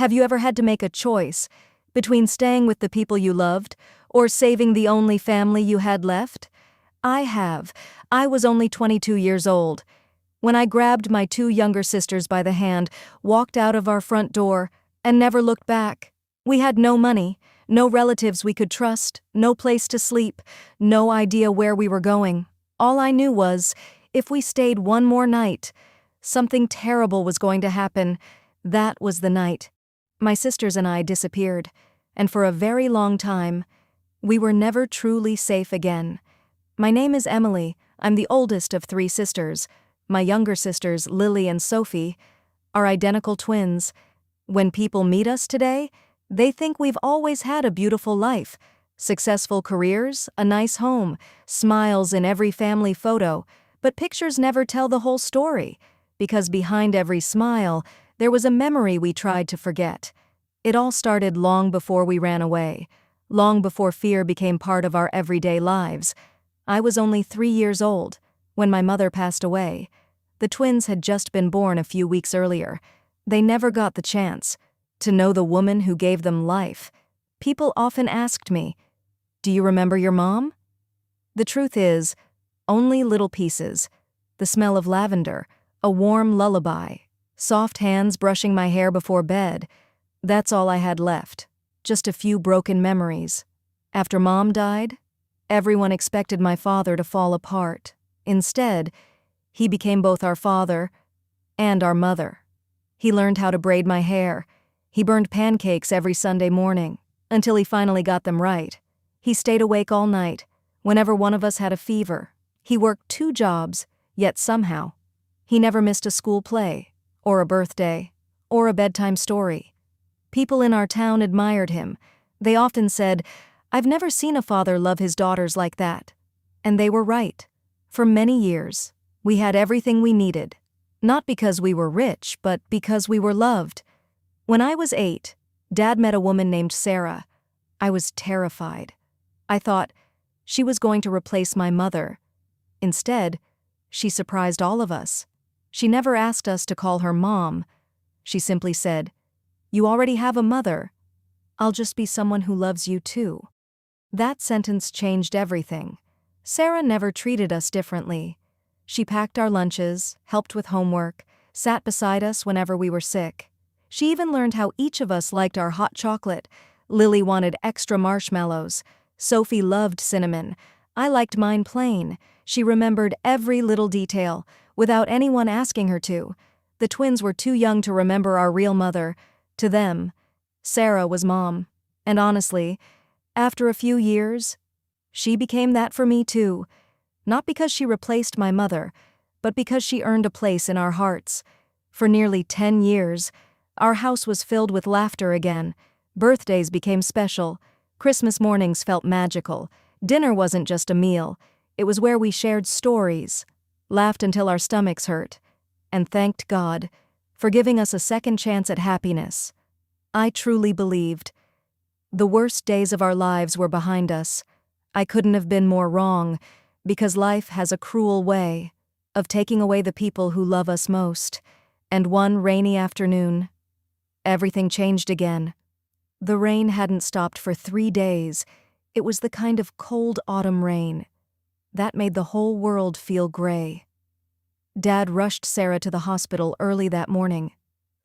Have you ever had to make a choice between staying with the people you loved or saving the only family you had left? I have. I was only 22 years old when I grabbed my two younger sisters by the hand, walked out of our front door, and never looked back. We had no money, no relatives we could trust, no place to sleep, no idea where we were going. All I knew was, if we stayed one more night, something terrible was going to happen. That was the night. My sisters and I disappeared, and for a very long time, we were never truly safe again. My name is Emily. I'm the oldest of three sisters. My younger sisters, Lily and Sophie, are identical twins. When people meet us today, they think we've always had a beautiful life, successful careers, a nice home, smiles in every family photo, but pictures never tell the whole story, because behind every smile, there was a memory we tried to forget. It all started long before we ran away, long before fear became part of our everyday lives. I was only 3 years old when my mother passed away. The twins had just been born a few weeks earlier. They never got the chance to know the woman who gave them life. People often asked me, "Do you remember your mom?" The truth is, only little pieces. The smell of lavender, a warm lullaby, soft hands brushing my hair before bed. That's all I had left. Just a few broken memories. After Mom died, everyone expected my father to fall apart. Instead, he became both our father and our mother. He learned how to braid my hair. He burned pancakes every Sunday morning, until he finally got them right. He stayed awake all night, whenever one of us had a fever. He worked 2 jobs, yet somehow, he never missed a school play, or a birthday, or a bedtime story. People in our town admired him. They often said, "I've never seen a father love his daughters like that." And they were right. For many years, we had everything we needed, not because we were rich, but because we were loved. When I was 8, Dad met a woman named Sarah. I was terrified. I thought she was going to replace my mother. Instead, she surprised all of us. She never asked us to call her Mom. She simply said, "You already have a mother. I'll just be someone who loves you too." That sentence changed everything. Sarah never treated us differently. She packed our lunches, helped with homework, sat beside us whenever we were sick. She even learned how each of us liked our hot chocolate. Lily wanted extra marshmallows. Sophie loved cinnamon. I liked mine plain. She remembered every little detail, without anyone asking her to. The twins were too young to remember our real mother. To them, Sarah was Mom. And honestly, after a few years, she became that for me too. Not because she replaced my mother, but because she earned a place in our hearts. For nearly 10 years, our house was filled with laughter again. Birthdays became special. Christmas mornings felt magical. Dinner wasn't just a meal. It was where we shared stories, laughed until our stomachs hurt, and thanked God for giving us a second chance at happiness. I truly believed the worst days of our lives were behind us. I couldn't have been more wrong, because life has a cruel way of taking away the people who love us most. And one rainy afternoon, everything changed again. The rain hadn't stopped for 3 days. It was the kind of cold autumn rain that made the whole world feel gray. Dad rushed Sarah to the hospital early that morning.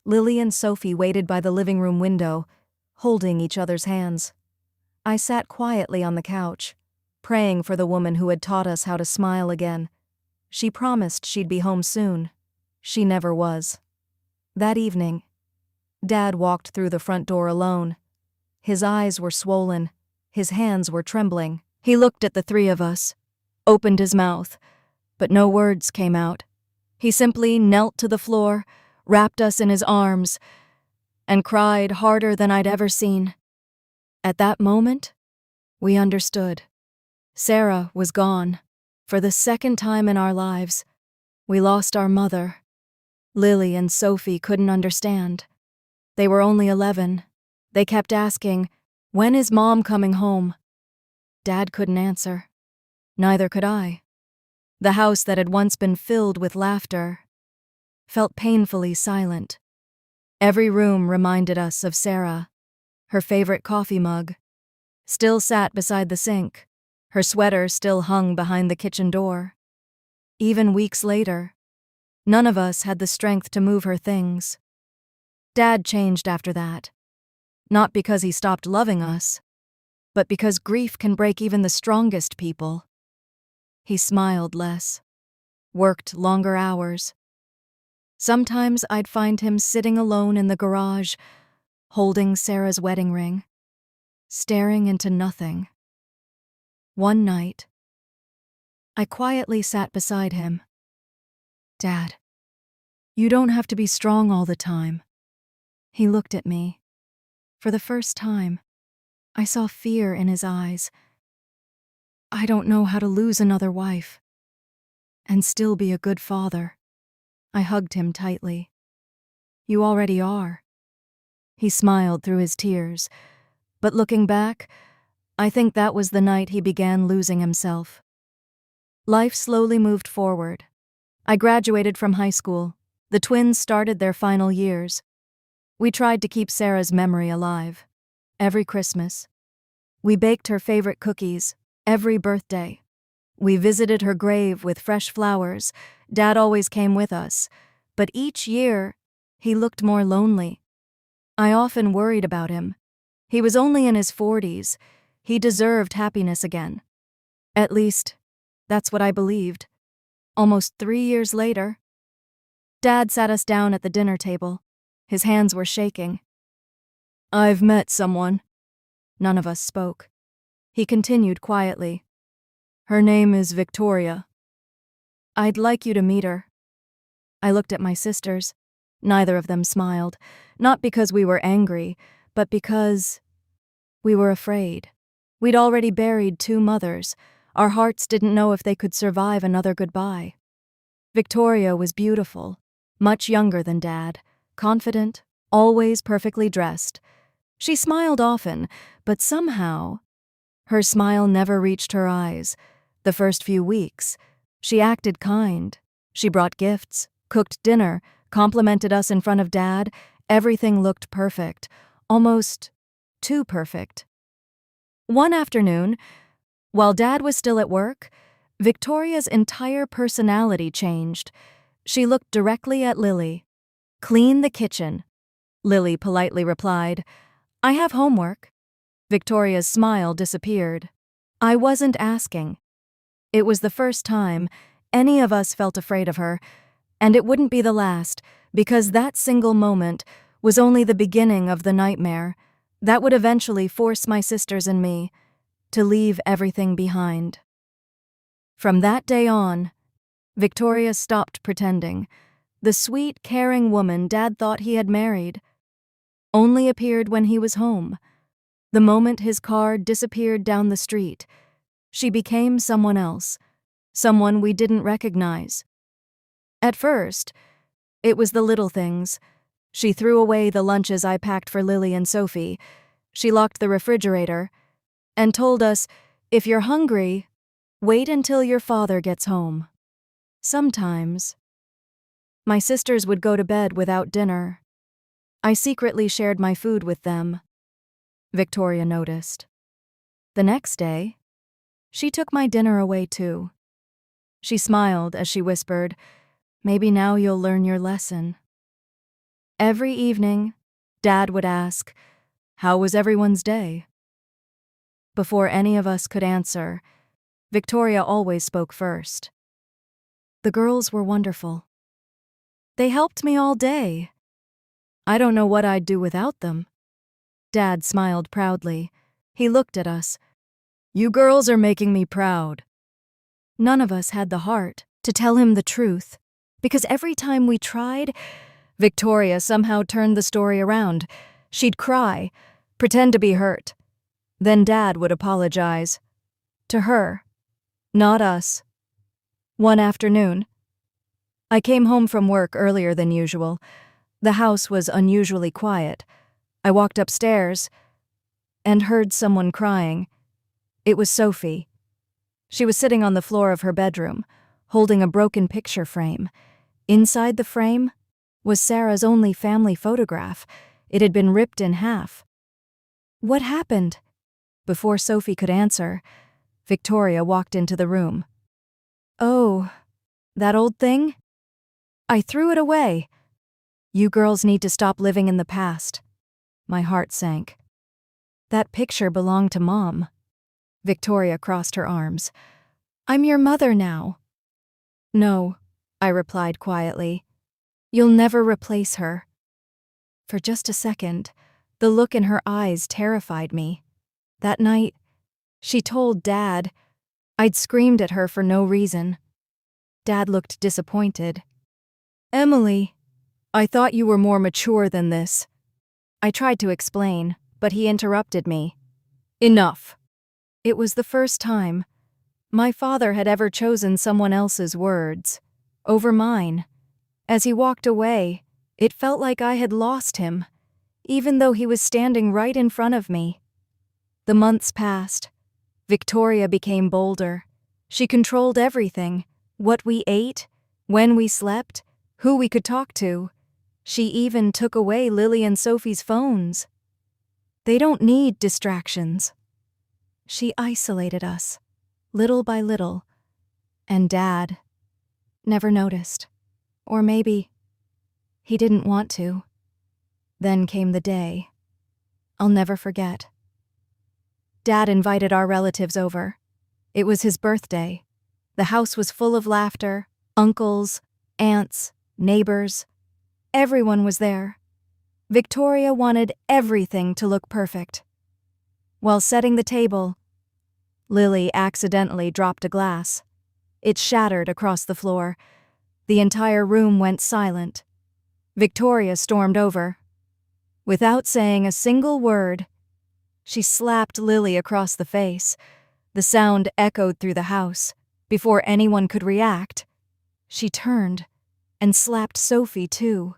Lily and Sophie waited by the living room window, holding each other's hands. I sat quietly on the couch, praying for the woman who had taught us how to smile again. She promised she'd be home soon. She never was. That evening, Dad walked through the front door alone. His eyes were swollen. His hands were trembling. He looked at the 3 of us, opened his mouth, but no words came out. He simply knelt to the floor, wrapped us in his arms, and cried harder than I'd ever seen. At that moment, we understood. Sarah was gone. For the second time in our lives, we lost our mother. Lily and Sophie couldn't understand. They were only 11. They kept asking, "When is Mom coming home?" Dad couldn't answer. Neither could I. The house that had once been filled with laughter felt painfully silent. Every room reminded us of Sarah. Her favorite coffee mug still sat beside the sink. Her sweater still hung behind the kitchen door. Even weeks later, none of us had the strength to move her things. Dad changed after that. Not because he stopped loving us, but because grief can break even the strongest people. He smiled less, worked longer hours. Sometimes I'd find him sitting alone in the garage, holding Sarah's wedding ring, staring into nothing. One night, I quietly sat beside him. "Dad, you don't have to be strong all the time." He looked at me. For the first time, I saw fear in his eyes. "I don't know how to lose another wife and still be a good father." I hugged him tightly. "You already are." He smiled through his tears, but looking back, I think that was the night he began losing himself. Life slowly moved forward. I graduated from high school. The twins started their final years. We tried to keep Sarah's memory alive. Every Christmas, we baked her favorite cookies. Every birthday, we visited her grave with fresh flowers. Dad always came with us, but each year, he looked more lonely. I often worried about him. He was only in his 40s. He deserved happiness again. At least, that's what I believed. Almost 3 years later, Dad sat us down at the dinner table. His hands were shaking. "I've met someone." None of us spoke. He continued quietly. "Her name is Victoria. I'd like you to meet her." I looked at my sisters. Neither of them smiled, not because we were angry, but because we were afraid. We'd already buried 2 mothers. Our hearts didn't know if they could survive another goodbye. Victoria was beautiful, much younger than Dad, confident, always perfectly dressed. She smiled often, but somehow, her smile never reached her eyes. The first few weeks, she acted kind. She brought gifts, cooked dinner, complimented us in front of Dad. Everything looked perfect, almost too perfect. One afternoon, while Dad was still at work, Victoria's entire personality changed. She looked directly at Lily. "Clean the kitchen," Lily politely replied. "I have homework." Victoria's smile disappeared. I wasn't asking. It was the first time any of us felt afraid of her, and it wouldn't be the last, because that single moment was only the beginning of the nightmare that would eventually force my sisters and me to leave everything behind. From that day on, Victoria stopped pretending. The sweet, caring woman Dad thought he had married only appeared when he was home. The moment his car disappeared down the street, she became someone else, someone we didn't recognize. At first, it was the little things. She threw away the lunches I packed for Lily and Sophie. She locked the refrigerator and told us, "If you're hungry, wait until your father gets home." Sometimes, my sisters would go to bed without dinner. I secretly shared my food with them. Victoria noticed. The next day, she took my dinner away too. She smiled as she whispered, "Maybe now you'll learn your lesson." Every evening, Dad would ask, "How was everyone's day?" Before any of us could answer, Victoria always spoke first. "The girls were wonderful. They helped me all day. I don't know what I'd do without them." Dad smiled proudly. He looked at us. "You girls are making me proud." None of us had the heart to tell him the truth, because every time we tried, Victoria somehow turned the story around. She'd cry, pretend to be hurt. Then Dad would apologize. To her, not us. One afternoon, I came home from work earlier than usual. The house was unusually quiet. I walked upstairs and heard someone crying. It was Sophie. She was sitting on the floor of her bedroom, holding a broken picture frame. Inside the frame was Sarah's only family photograph. It had been ripped in half. "What happened?" Before Sophie could answer, Victoria walked into the room. "Oh, that old thing? I threw it away. You girls need to stop living in the past." My heart sank. "That picture belonged to Mom." Victoria crossed her arms. "I'm your mother now." "No," I replied quietly. "You'll never replace her." For just a second, the look in her eyes terrified me. That night, she told Dad. I'd screamed at her for no reason. Dad looked disappointed. "Emily, I thought you were more mature than this." I tried to explain, but he interrupted me. "Enough." It was the first time my father had ever chosen someone else's words over mine. As he walked away, it felt like I had lost him, even though he was standing right in front of me. The months passed. Victoria became bolder. She controlled everything: what we ate, when we slept, who we could talk to. She even took away Lily and Sophie's phones. They don't need distractions. She isolated us, little by little, and Dad never noticed. Or maybe he didn't want to. Then came the day I'll never forget. Dad invited our relatives over. It was his birthday. The house was full of laughter, uncles, aunts, neighbors. Everyone was there. Victoria wanted everything to look perfect. While setting the table, Lily accidentally dropped a glass. It shattered across the floor. The entire room went silent. Victoria stormed over. Without saying a single word, she slapped Lily across the face. The sound echoed through the house. Before anyone could react, she turned and slapped Sophie too.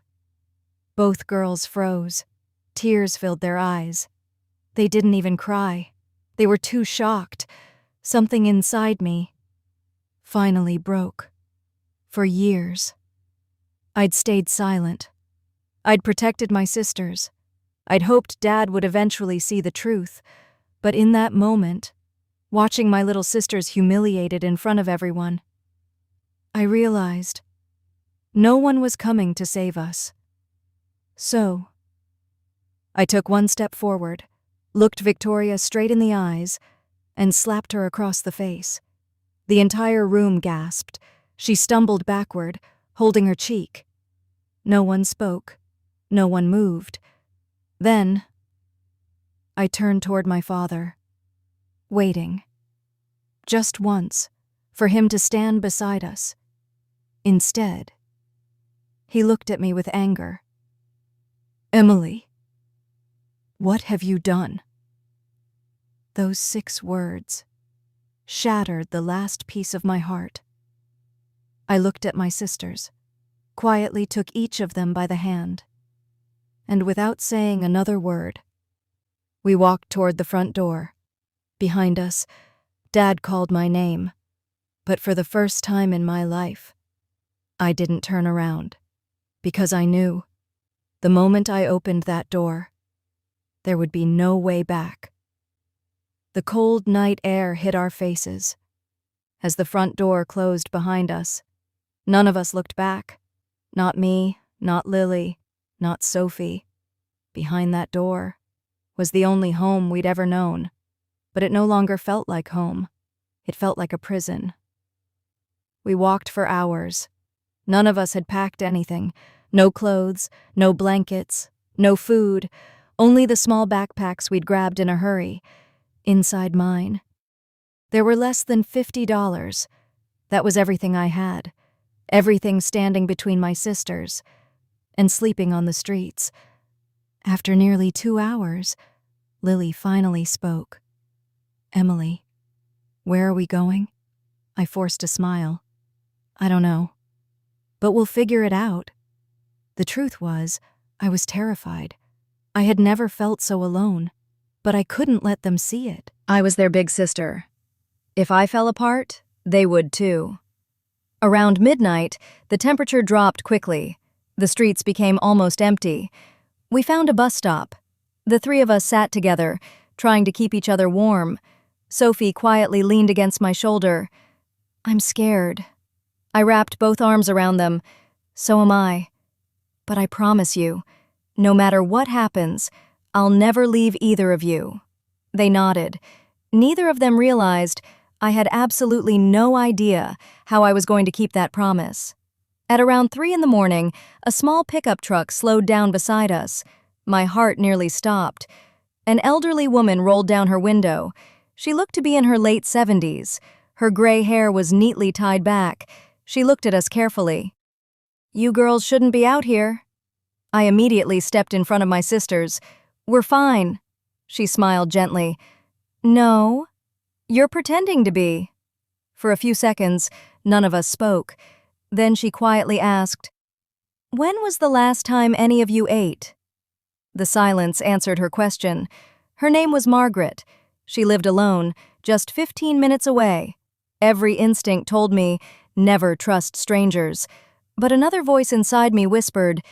Both girls froze. Tears filled their eyes. They didn't even cry. They were too shocked. Something inside me finally broke. For years, I'd stayed silent. I'd protected my sisters. I'd hoped Dad would eventually see the truth. But in that moment, watching my little sisters humiliated in front of everyone, I realized no one was coming to save us. So, I took one step forward, looked Victoria straight in the eyes, and slapped her across the face. The entire room gasped. She stumbled backward, holding her cheek. No one spoke. No one moved. Then, I turned toward my father, waiting, just once, for him to stand beside us. Instead, he looked at me with anger. "Emily, what have you done?" Those 6 words shattered the last piece of my heart. I looked at my sisters, quietly took each of them by the hand, and without saying another word, we walked toward the front door. Behind us, Dad called my name, but for the first time in my life, I didn't turn around, because I knew the moment I opened that door, there would be no way back. The cold night air hit our faces. As the front door closed behind us, none of us looked back. Not me, not Lily, not Sophie. Behind that door was the only home we'd ever known, but it no longer felt like home. It felt like a prison. We walked for hours. None of us had packed anything. No clothes, no blankets, no food, only the small backpacks we'd grabbed in a hurry. Inside mine, there were less than $50. That was everything I had. Everything standing between my sisters and sleeping on the streets. After nearly 2 hours, Lily finally spoke. "Emily, where are we going?" I forced a smile. "I don't know, but we'll figure it out." The truth was, I was terrified. I had never felt so alone, but I couldn't let them see it. I was their big sister. If I fell apart, they would too. Around midnight, the temperature dropped quickly. The streets became almost empty. We found a bus stop. The three of us sat together, trying to keep each other warm. Sophie quietly leaned against my shoulder. "I'm scared." I wrapped both arms around them. "So am I. But I promise you, no matter what happens, I'll never leave either of you." They nodded. Neither of them realized I had absolutely no idea how I was going to keep that promise. At around 3 in the morning, a small pickup truck slowed down beside us. My heart nearly stopped. An elderly woman rolled down her window. She looked to be in her late 70s. Her gray hair was neatly tied back. She looked at us carefully. "You girls shouldn't be out here." I immediately stepped in front of my sisters. "We're fine." She smiled gently. "No, you're pretending to be." For a few seconds, none of us spoke. Then she quietly asked, "When was the last time any of you ate?" The silence answered her question. Her name was Margaret. She lived alone, just 15 minutes away. Every instinct told me, never trust strangers. But another voice inside me whispered,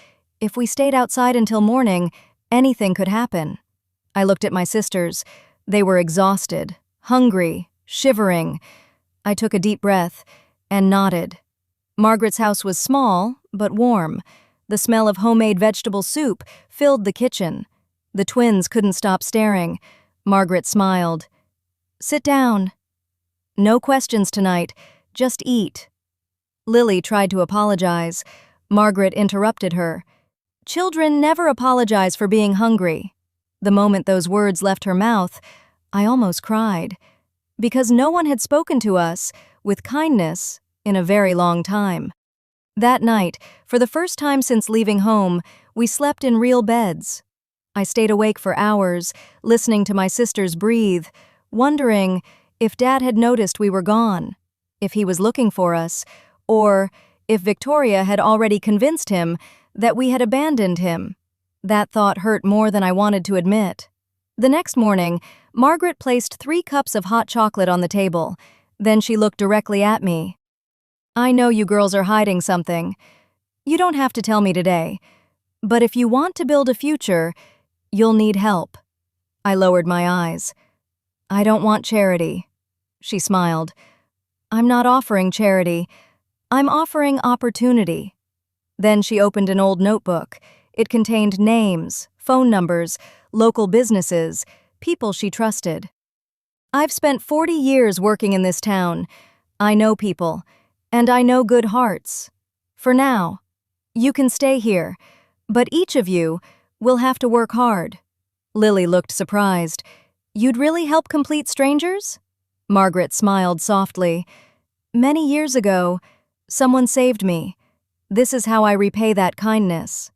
if we stayed outside until morning, anything could happen. I looked at my sisters. They were exhausted, hungry, shivering. I took a deep breath and nodded. Margaret's house was small, but warm. The smell of homemade vegetable soup filled the kitchen. The twins couldn't stop staring. Margaret smiled. "Sit down." "No questions tonight, just eat." Lily tried to apologize. Margaret interrupted her. "Children never apologize for being hungry." The moment those words left her mouth, I almost cried. Because no one had spoken to us with kindness in a very long time. That night, for the first time since leaving home, we slept in real beds. I stayed awake for hours, listening to my sisters breathe, wondering if Dad had noticed we were gone, if he was looking for us, or if Victoria had already convinced him that we had abandoned him. That thought hurt more than I wanted to admit. The next morning, Margaret placed 3 cups of hot chocolate on the table. Then she looked directly at me. "I know you girls are hiding something. You don't have to tell me today. But if you want to build a future, you'll need help." I lowered my eyes. "I don't want charity." She smiled. "I'm not offering charity. I'm offering opportunity." Then she opened an old notebook. It contained names, phone numbers, local businesses, people she trusted. "I've spent 40 years working in this town. I know people, and I know good hearts. For now, you can stay here, but each of you will have to work hard." Lily looked surprised. "You'd really help complete strangers?" Margaret smiled softly. "Many years ago, someone saved me. This is how I repay that kindness."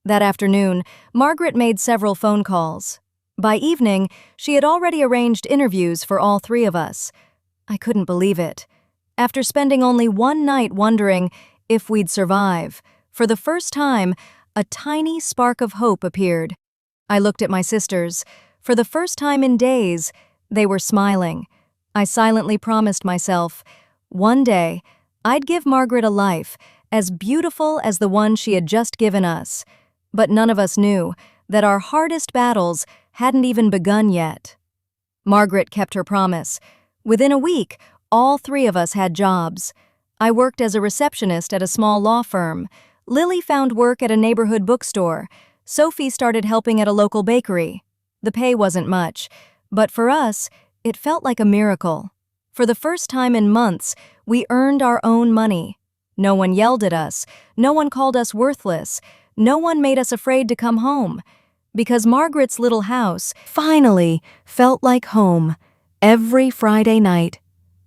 That afternoon, Margaret made several phone calls. By evening, she had already arranged interviews for all 3 of us. I couldn't believe it. After spending only one night wondering if we'd survive, for the first time, a tiny spark of hope appeared. I looked at my sisters. For the first time in days, they were smiling. I silently promised myself, one day, I'd give Margaret a life as beautiful as the one she had just given us. But none of us knew that our hardest battles hadn't even begun yet. Margaret kept her promise. Within a week, all 3 of us had jobs. I worked as a receptionist at a small law firm. Lily found work at a neighborhood bookstore. Sophie started helping at a local bakery. The pay wasn't much, but for us, it felt like a miracle. For the first time in months, we earned our own money. No one yelled at us. No one called us worthless. No one made us afraid to come home. Because Margaret's little house finally felt like home. Every Friday night,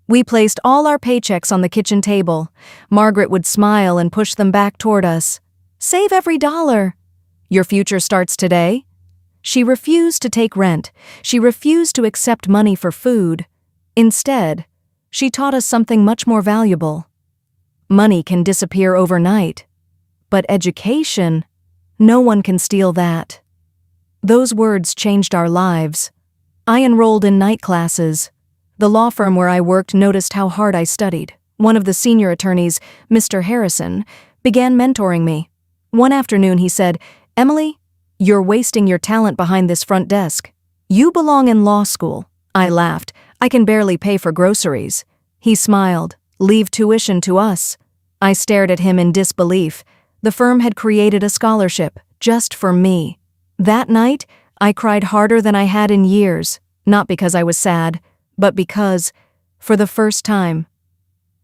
we placed all our paychecks on the kitchen table. Margaret would smile and push them back toward us. "Save every dollar. Your future starts today." She refused to take rent. She refused to accept money for food. Instead, she taught us something much more valuable. Money can disappear overnight, but education, no one can steal that. Those words changed our lives. I enrolled in night classes. The law firm where I worked noticed how hard I studied. One of the senior attorneys, Mr. Harrison, began mentoring me. One afternoon he said, "Emily, you're wasting your talent behind this front desk. You belong in law school." I laughed. "I can barely pay for groceries." He smiled. "Leave tuition to us." I stared at him in disbelief. The firm had created a scholarship just for me. That night, I cried harder than I had in years, not because I was sad, but because, for the first time,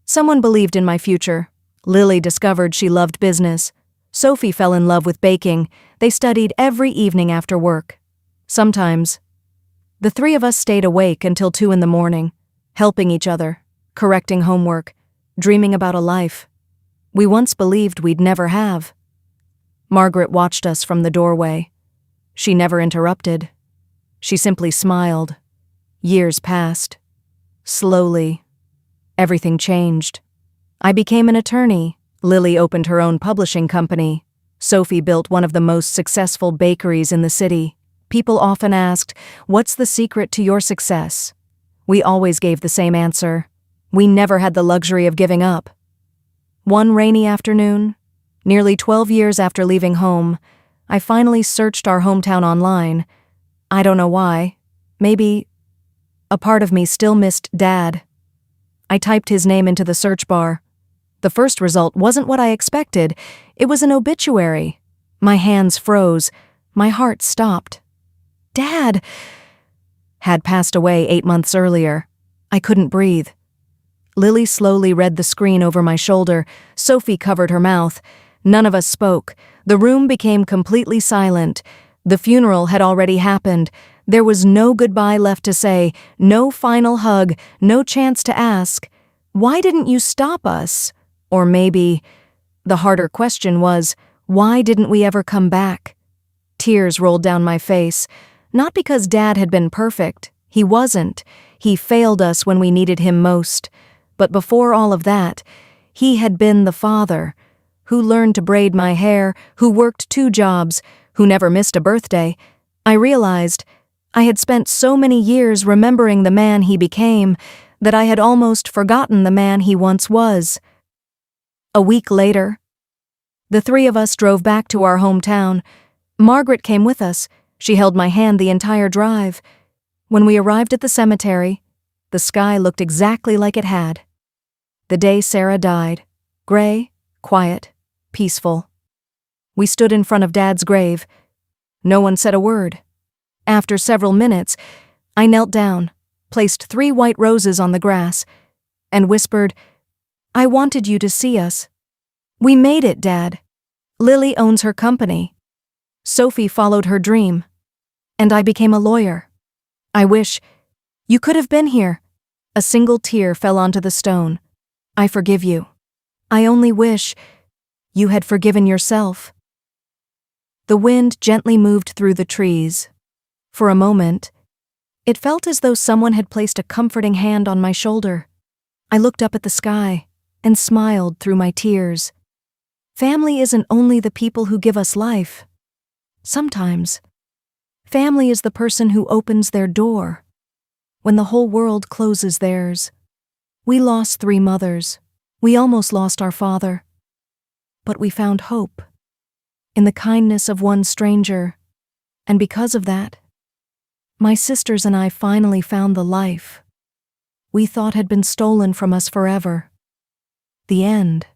someone believed in my future. Lily discovered she loved business. Sophie fell in love with baking. They studied every evening after work. Sometimes, the three of us stayed awake until 2 in the morning, helping each other, correcting homework, dreaming about a life we once believed we'd never have. Margaret watched us from the doorway. She never interrupted. She simply smiled. Years passed. Slowly, everything changed. I became an attorney. Lily opened her own publishing company. Sophie built one of the most successful bakeries in the city. People often asked, "What's the secret to your success?" We always gave the same answer. We never had the luxury of giving up. One rainy afternoon, nearly 12 years after leaving home, I finally searched our hometown online. I don't know why. Maybe a part of me still missed Dad. I typed his name into the search bar. The first result wasn't what I expected. It was an obituary. My hands froze. My heart stopped. Dad had passed away 8 months earlier. I couldn't breathe. Lily slowly read the screen over my shoulder. Sophie covered her mouth. None of us spoke. The room became completely silent. The funeral had already happened. There was no goodbye left to say, no final hug, no chance to ask, "Why didn't you stop us?" Or maybe, the harder question was, why didn't we ever come back? Tears rolled down my face. Not because Dad had been perfect. He wasn't. He failed us when we needed him most. But before all of that, he had been the father who learned to braid my hair, who worked 2 jobs, who never missed a birthday. I realized I had spent so many years remembering the man he became that I had almost forgotten the man he once was. A week later, the 3 of us drove back to our hometown. Margaret came with us. She held my hand the entire drive. When we arrived at the cemetery, the sky looked exactly like it had. The day Sarah died, gray, quiet, peaceful. We stood in front of Dad's grave. No one said a word. After several minutes, I knelt down, placed 3 white roses on the grass, and whispered, "I wanted you to see us. We made it, Dad. Lily owns her company. Sophie followed her dream. And I became a lawyer. I wish you could have been here." A single tear fell onto the stone. "I forgive you. I only wish you had forgiven yourself." The wind gently moved through the trees. For a moment, it felt as though someone had placed a comforting hand on my shoulder. I looked up at the sky and smiled through my tears. Family isn't only the people who give us life. Sometimes, family is the person who opens their door when the whole world closes theirs. We lost 3 mothers. We almost lost our father. But we found hope in the kindness of one stranger. And because of that, my sisters and I finally found the life we thought had been stolen from us forever. The end.